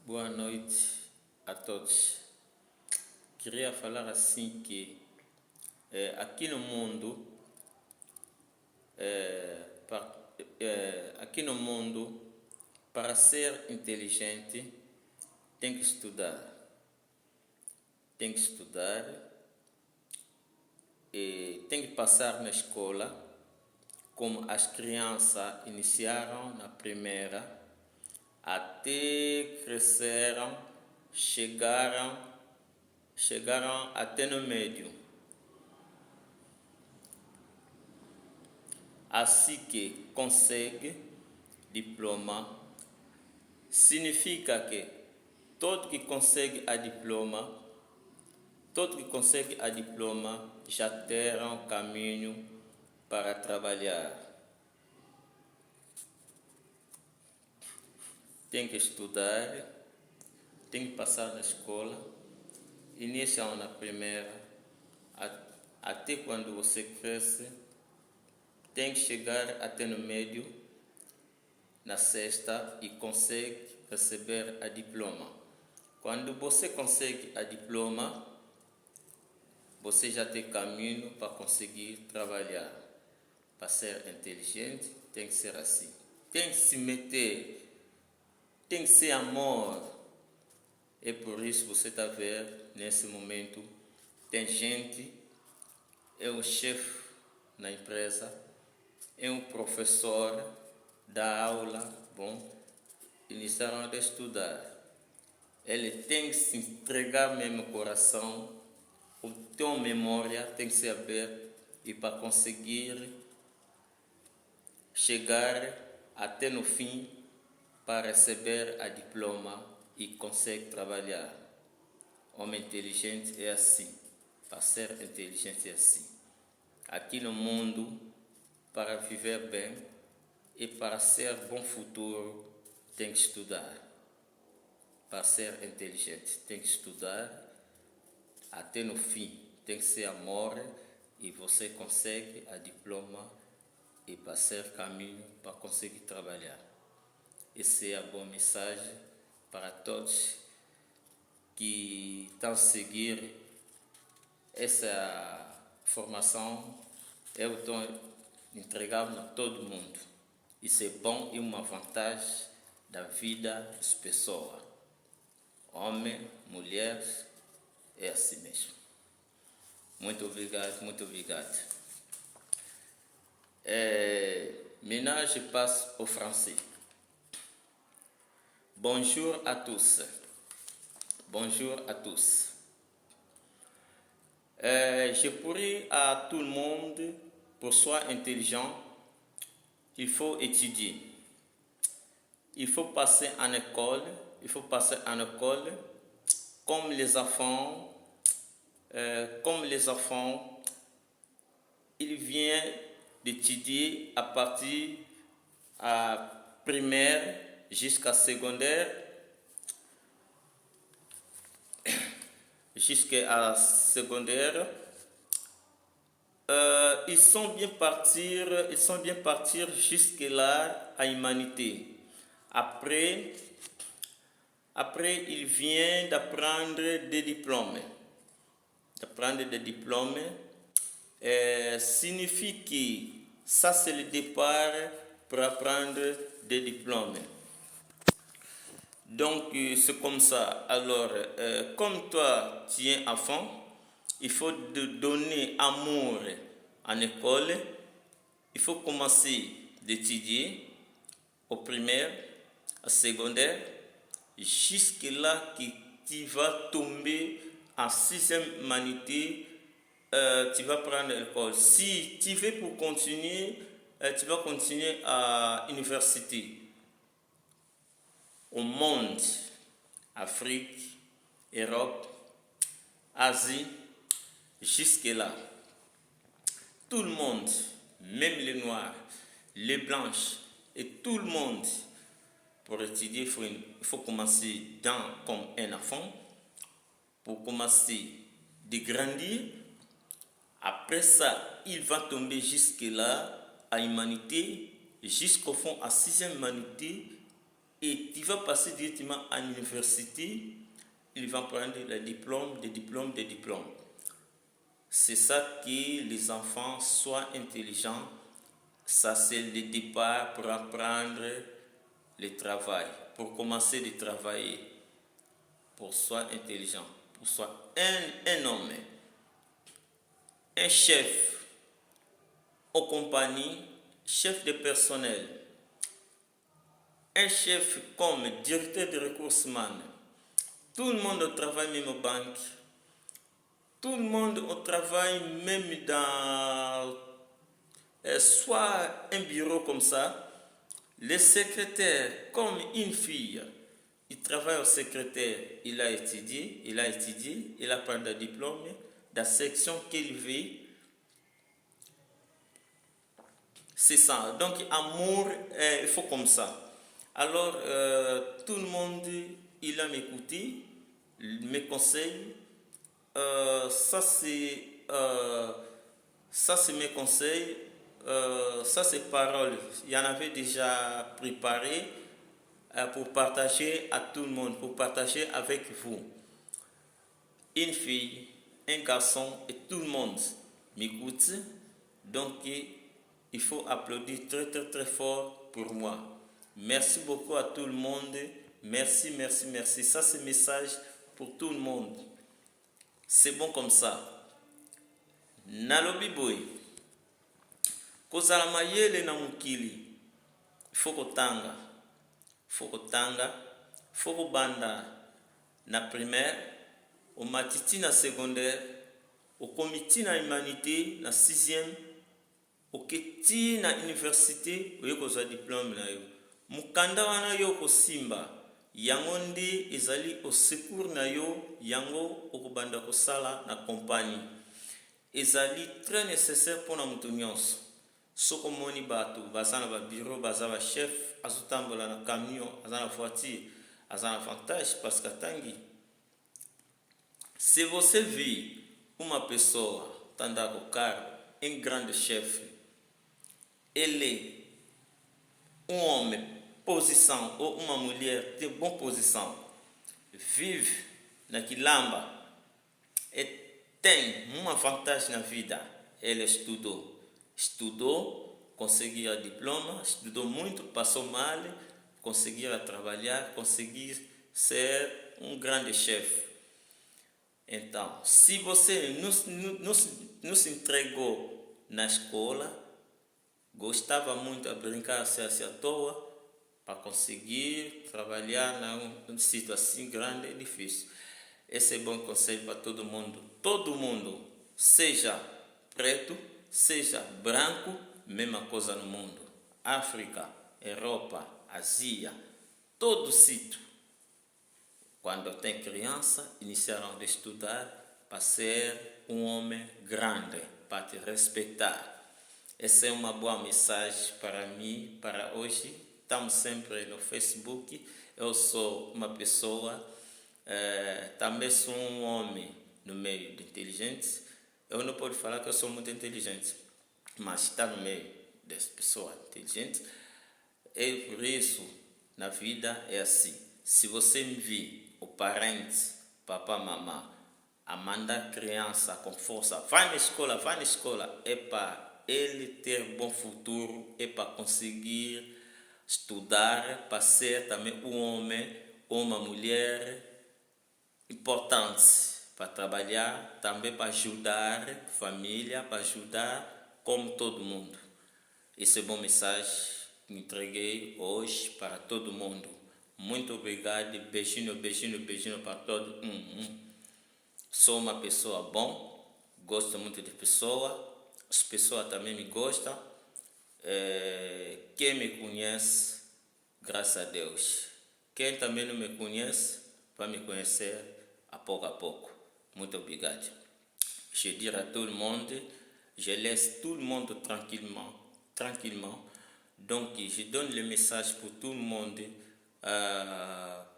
Boa noite a todos. Queria falar assim que aqui no mundo, para ser inteligente, tem que estudar. Tem que estudar e tem que passar na escola, como as crianças iniciaram na primeira, até cresceram, chegaram até no médio. Assim que consegue diploma, significa que todo que consegue a diploma já terá um caminho para trabalhar. Tem que estudar, tem que passar na escola, iniciam na primeira, até quando você cresce, tem que chegar até no médio, na sexta, e consegue receber a diploma. Quando você consegue a diploma, você já tem caminho para conseguir trabalhar. Para ser inteligente, tem que ser assim. Tem que se meter, tem que ser amor. E por isso você está vendo, nesse momento, tem gente, é um chefe na empresa, é um professor, dá aula, iniciaram a estudar. Ele tem que se entregar mesmo o coração, o teu memória tem que se abrir e para conseguir chegar até no fim para receber a diploma e consegue trabalhar. Homem inteligente é assim, para ser inteligente é assim. Aqui no mundo, para viver bem e para ser bom futuro, tem que estudar. Para ser inteligente, tem que estudar até no fim. Tem que ser amor e você consegue a diploma e passar caminho para conseguir trabalhar. Essa é a boa mensagem para todos que estão a seguir essa formação. Eu estou entregando a todo mundo. Isso é bom e uma vantagem da vida das pessoas. Homem, mulher, é assim mesmo. Muito obrigado, muito obrigado. Maintenant, je passe au français. Bonjour à tous. Bonjour à tous. Je pourrais à tout le monde, pour soi intelligent, il faut étudier. Il faut passer en école. Il faut passer en école comme les enfants. Il vient d'étudier à partir à primaire jusqu'à secondaire, ils sont bien partir jusque là à humanité. Après, il vient d'apprendre des diplômes. Signifie que ça c'est le départ pour apprendre des diplômes. Donc c'est comme ça. Alors, comme toi tu es enfant, il faut te donner amour en école. Il faut commencer d'étudier au primaire, au secondaire, jusque là que tu vas tomber en 6e humanité. Tu vas prendre l'école. Si tu veux pour continuer, tu vas continuer à l'université. Au monde, Afrique, Europe, Asie, jusque-là, tout le monde, même les Noirs, les Blanches, et tout le monde, pour étudier, il faut commencer comme un enfant, pour commencer de grandir. Après ça, il va tomber jusque-là, à l'humanité, jusqu'au fond, à 6e humanité. et tu vas passer directement à l'université, ils vont prendre le diplôme, des diplômes, des diplômes. C'est ça que les enfants soient intelligents. Ça, c'est le départ pour apprendre le travail, pour commencer à travailler, pour soit intelligent, pour soit un homme, un chef aux compagnies, chef de personnel, un chef comme directeur de ressources humaines. Tout le monde travaille même aux banques. Tout le monde travaille même dans soit un bureau comme ça. Le secrétaire, comme une fille, il travaille au secrétaire, il a étudié, il a pris le diplôme, la section qu'il veut. C'est ça. Donc, amour, il faut comme ça. Alors, tout le monde, il a m'écouté, mes conseils. Ça, c'est mes conseils. Ça, c'est paroles. Il y en avait déjà préparé pour partager à tout le monde, pour partager avec vous. Une fille, un garçon et tout le monde m'écoute. Donc, il faut applaudir très, très, très fort pour moi. Merci beaucoup à tout le monde. Merci, merci, merci. Ça, c'est un message pour tout le monde. C'est bon comme ça. Nalobi boy. Kozala mayele na mukili. Foko tanga. Foko banda na primaire. Au matiti na secondaire. Au comité na humanité na 6e. Au keti na université. Oyo kozwa diplôme na yo. Mukanda wana yo kosimba. Yango nde ezali au secours na yo. Yango okobanda kosala na compagnie. Ezali très nécessaire pour na mutu nyonso. Soko moni bato baza na ba bureau, baza ba chef, azotambola na camion, aza na voiture, aza na avantage parce que tangi. Se você vê uma pessoa tanda com cargo, um grande chefe, ele um homem posição ou uma mulher de boa posição, vive na quilamba e tem uma vantagem na vida, ele estudou, conseguiu o diploma, estudou muito, passou mal, conseguiu trabalhar, conseguiu ser um grande chefe. Então, se você não se entregou na escola, gostava muito de brincar assim à toa, para conseguir trabalhar num sítio assim grande e difícil. Esse é bom conselho para todo mundo. Todo mundo, seja preto, seja branco, mesma coisa no mundo. África, Europa, Ásia, todo sítio. Quando tem criança, iniciaram a estudar para ser um homem grande, para te respeitar. Essa é uma boa mensagem para mim, para hoje. Estamos sempre no Facebook. Eu sou uma pessoa, também sou um homem no meio de inteligentes. Eu não posso falar que eu sou muito inteligente, mas está no meio das pessoas inteligentes. E por isso, na vida é assim. Se você me vir, o parente, papá, mamãe, a mandar criança com força, vai na escola, é para ele ter bom futuro, é para conseguir estudar, para ser também um homem ou uma mulher importante, para trabalhar, também para ajudar a família, para ajudar como todo mundo. Essa é uma boa mensagem que entreguei hoje para todo mundo. Muito obrigado, beijinho para todo mundo. Sou uma pessoa bom, gosto muito de pessoa, as pessoas também me gostam. Quem me conhece, graças a Deus. Quem também não me conhece, vai me conhecer a pouco. Muito obrigado. Je dis à tout le monde, je laisse tout le monde tranquillement. Donc, je donne le message pour tout le monde,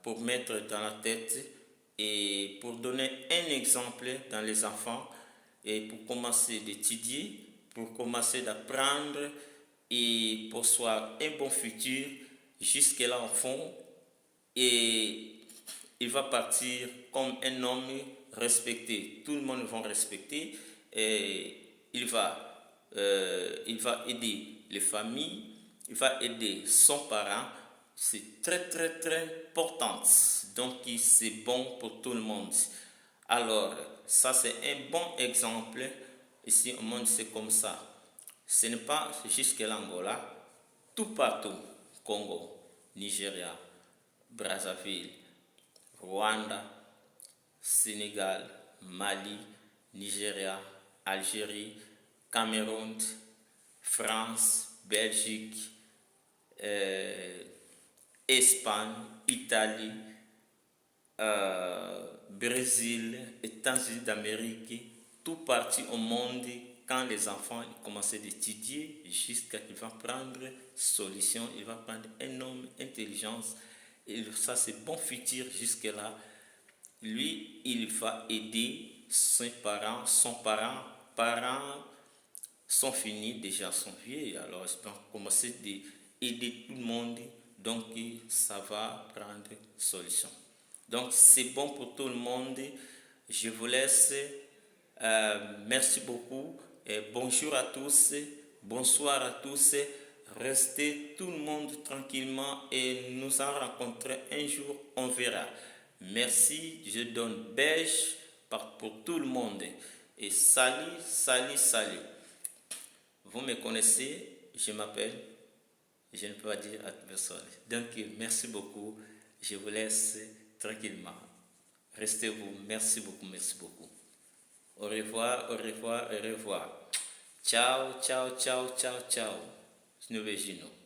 pour mettre dans la tête et pour donner un exemple dans les enfants et pour commencer d'étudier, pour commencer d'apprendre et pour soit un bon futur. jusque là en fond et il va partir comme un homme respecté. Tout le monde va respecter et il va aider les familles, il va aider son parent. C'est très très très important. Donc c'est bon pour tout le monde. Alors ça c'est un bon exemple. Ici au monde c'est comme ça. Ce n'est pas jusque l'Angola, tout partout, Congo, Nigeria, Brazzaville, Rwanda, Sénégal, Mali, Nigeria, Algérie, Cameroun, France, Belgique, Espagne, Italie, Brésil, États-Unis d'Amérique, tout partout au monde, quand les enfants commencent d'étudier, jusqu'à qu'ils vont prendre solution, il va prendre un homme, intelligence, et ça c'est bon futur jusque-là. Lui, il va aider ses parents, parents sont finis, déjà sont vieux, alors ils vont commencer à aider tout le monde, donc ça va prendre solution. Donc c'est bon pour tout le monde. Je vous laisse. Merci beaucoup. Et bonjour à tous. Bonsoir à tous. Restez tout le monde tranquillement et nous en rencontrer un jour, on verra. Merci, je donne beige pour tout le monde. Et salut, salut, salut. Vous me connaissez, je m'appelle, je ne peux pas dire à personne. Donc, merci beaucoup. Je vous laisse tranquillement. Restez vous. Merci beaucoup, merci beaucoup. Au revoir, au revoir, au revoir. Ciao, ciao, ciao, ciao, ciao. Snuvegino.